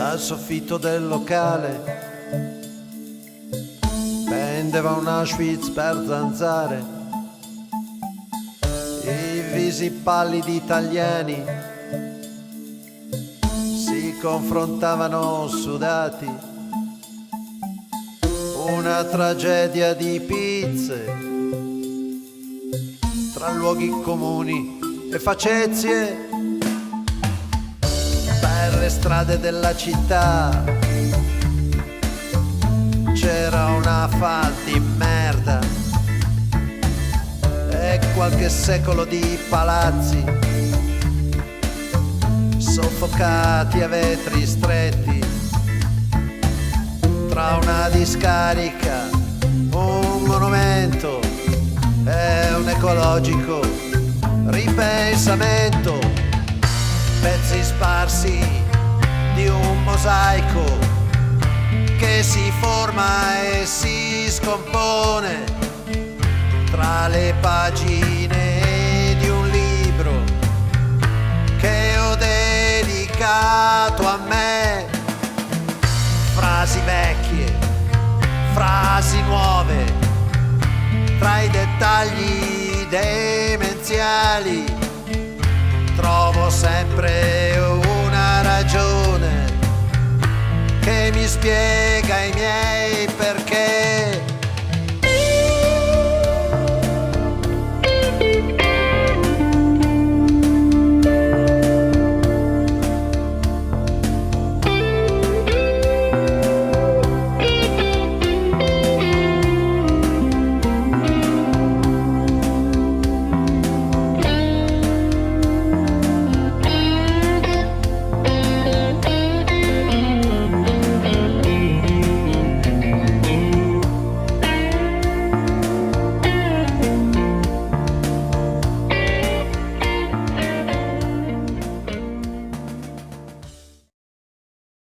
Dal soffitto del locale pendeva un Auschwitz per zanzare. I visi pallidi italiani si confrontavano sudati. Una tragedia di pizze tra luoghi comuni e facezie. Per le strade della città c'era una fal di merda e qualche secolo di palazzi soffocati a vetri stretti. Tra una discarica, un monumento e un ecologico ripensamento, pezzi sparsi di un mosaico che si forma e si scompone tra le pagine di un libro che ho dedicato a me. Frasi vecchie, frasi nuove, tra i dettagli demenziali trovo sempre una ragione che mi spiega i miei